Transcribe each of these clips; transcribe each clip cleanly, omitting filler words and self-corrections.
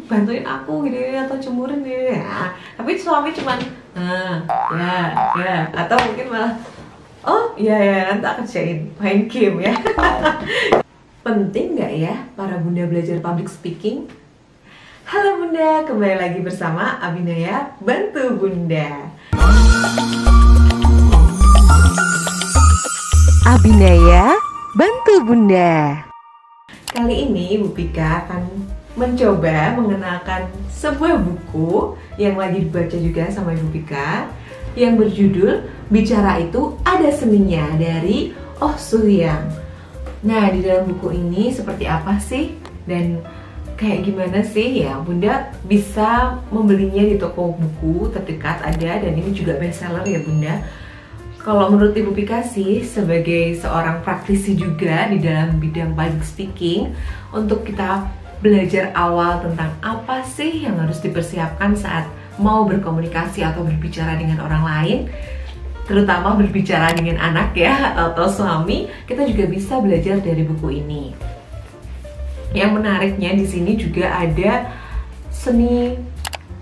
bantuin aku gini atau jemurin gini ya. Tapi suami cuman ya atau mungkin malah oh iya ya nanti aku kerjain main game ya. Penting nggak ya para bunda belajar public speaking? Halo bunda, kembali lagi bersama Abinaya Bantu Bunda. Abinaya Bantu Bunda. Kali ini Bu Pika akan mencoba mengenalkan sebuah buku yang lagi dibaca juga sama Ibu Pika yang berjudul Bicara Itu Ada Seninya dari Oh Soo-hyang. Nah, di dalam buku ini seperti apa sih dan kayak gimana sih ya? Bunda bisa membelinya di toko buku terdekat ada, dan ini juga bestseller ya Bunda. Kalau menurut Ibu Pika sih, sebagai seorang praktisi juga di dalam bidang public speaking, untuk kita belajar awal tentang apa sih yang harus dipersiapkan saat mau berkomunikasi atau berbicara dengan orang lain, terutama berbicara dengan anak ya atau suami, kita juga bisa belajar dari buku ini. Yang menariknya di sini juga ada seni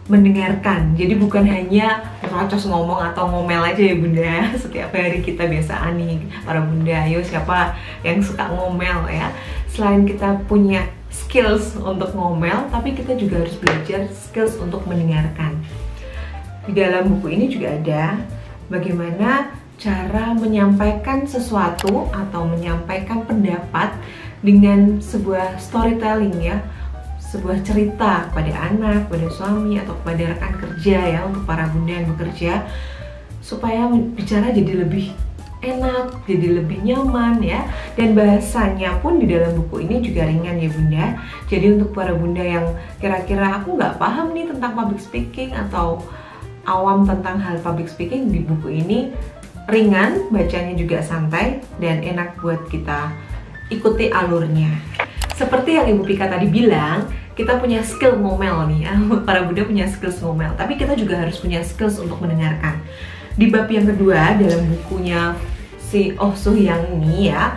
mendengarkan. Jadi bukan hanya merocos ngomong atau ngomel aja ya Bunda. Setiap hari kita biasaan nih para bunda, ayo siapa yang suka ngomel ya. Selain kita punya skills untuk ngomel, tapi kita juga harus belajar skills untuk mendengarkan. Di dalam buku ini juga ada bagaimana cara menyampaikan sesuatu atau menyampaikan pendapat dengan sebuah storytelling ya, sebuah cerita kepada anak, kepada suami, atau kepada rekan kerja ya, untuk para bunda yang bekerja, supaya bicara jadi lebih enak, jadi lebih nyaman ya. Dan bahasanya pun di dalam buku ini juga ringan ya Bunda. Jadi untuk para bunda yang kira-kira aku nggak paham nih tentang public speaking atau awam tentang hal public speaking, di buku ini ringan, bacanya juga santai dan enak buat kita ikuti alurnya. Seperti yang Ibu Pika tadi bilang, kita punya skill ngomel nih ya, para bunda punya skills ngomel, tapi kita juga harus punya skills untuk mendengarkan. Di bab yang kedua dalam bukunya si Oh Soo-hyang ini ya,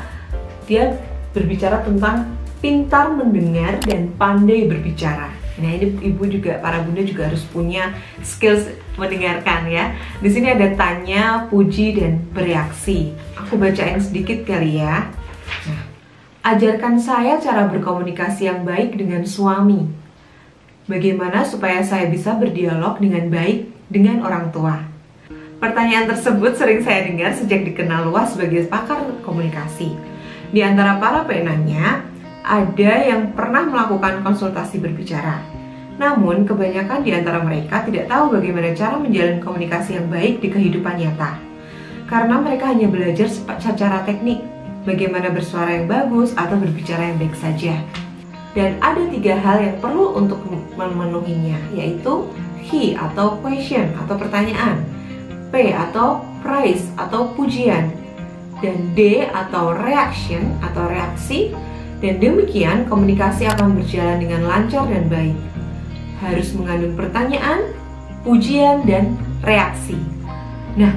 dia berbicara tentang pintar mendengar dan pandai berbicara. Nah ini ibu juga, para bunda juga harus punya skills mendengarkan ya. Di sini ada tanya, puji, dan bereaksi. Aku bacain sedikit kali ya. Nah, ajarkan saya cara berkomunikasi yang baik dengan suami. Bagaimana supaya saya bisa berdialog dengan baik dengan orang tua? Pertanyaan tersebut sering saya dengar sejak dikenal luas sebagai pakar komunikasi. Di antara para penanya, ada yang pernah melakukan konsultasi berbicara. Namun, kebanyakan di antara mereka tidak tahu bagaimana cara menjalin komunikasi yang baik di kehidupan nyata. Karena mereka hanya belajar secara teknik, bagaimana bersuara yang bagus atau berbicara yang baik saja. Dan ada 3 hal yang perlu untuk memenuhinya, yaitu he atau question atau pertanyaan, P atau praise atau pujian, dan D atau reaction atau reaksi. Dan demikian komunikasi akan berjalan dengan lancar dan baik. Harus mengandung pertanyaan, pujian, dan reaksi. Nah,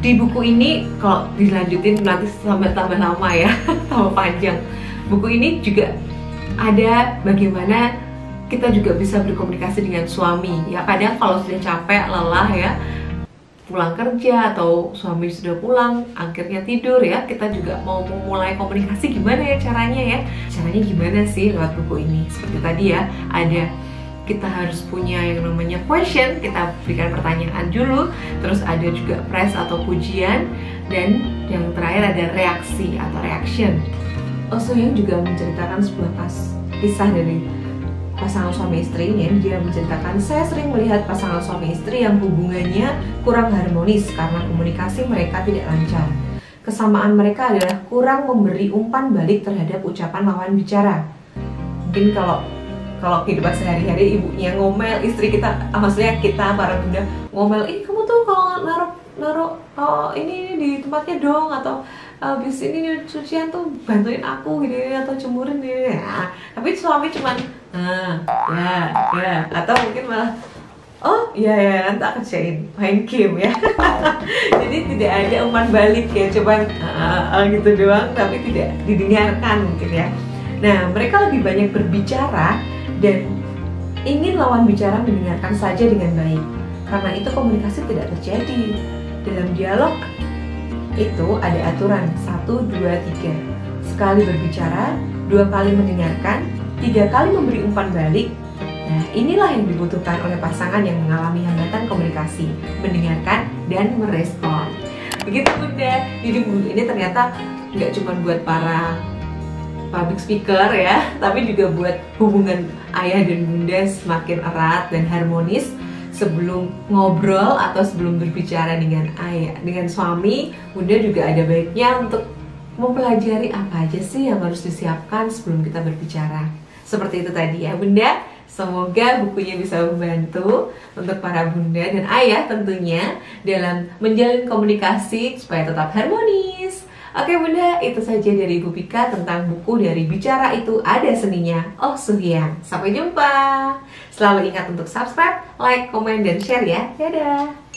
di buku ini kalau dilanjutin nanti sampai tambah lama ya, tambah panjang. Buku ini juga ada bagaimana kita juga bisa berkomunikasi dengan suami. Ya kadang kalau sudah capek, lelah ya, pulang kerja atau suami sudah pulang, akhirnya tidur ya, kita juga mau memulai komunikasi gimana ya caranya ya. Caranya gimana sih lewat buku ini? Seperti tadi ya, ada kita harus punya yang namanya question, kita berikan pertanyaan dulu, terus ada juga praise atau pujian, dan yang terakhir ada reaksi atau reaction. Oh Soo-hyang juga menceritakan sebuah kisah dari pasangan suami istri ini. Dia menceritakan, saya sering melihat pasangan suami istri yang hubungannya kurang harmonis karena komunikasi mereka tidak lancar. Kesamaan mereka adalah kurang memberi umpan balik terhadap ucapan lawan bicara. Mungkin kalau kehidupan sehari-hari ibunya ngomel, istri kita, maksudnya kita para bunda ngomel, kamu tuh kalau naruh ini di tempatnya dong, atau habis ini cucian tuh bantuin aku gini atau jemurin gini ya. Tapi suami cuman ya atau mungkin malah oh iya ya nanti aku kerjain main game ya. Jadi tidak ada umpan balik ya, cuman gitu doang, tapi tidak didengarkan mungkin ya. Nah mereka lebih banyak berbicara dan ingin lawan bicara mendengarkan saja dengan baik. Karena itu komunikasi tidak terjadi. Dalam dialog itu ada aturan 1, 2, 3. Sekali berbicara, 2 kali mendengarkan, 3 kali memberi umpan balik. Nah, inilah yang dibutuhkan oleh pasangan yang mengalami hambatan komunikasi, mendengarkan dan merespon. Begitu Bunda. Jadi buku ini ternyata nggak cuma buat para public speaker ya, tapi juga buat hubungan ayah dan bunda semakin erat dan harmonis. Sebelum ngobrol atau sebelum berbicara dengan ayah, dengan suami, Bunda juga ada baiknya untuk mempelajari apa aja sih yang harus disiapkan sebelum kita berbicara. Seperti itu tadi ya Bunda. Semoga bukunya bisa membantu untuk para bunda dan ayah tentunya dalam menjalin komunikasi supaya tetap harmonis. Oke Bunda, itu saja dari Ibu Pika tentang buku dari Bicara Itu Ada Seninya, Oh Suhyang. Sampai jumpa. Selalu ingat untuk subscribe, like, komen, dan share ya. Dadah.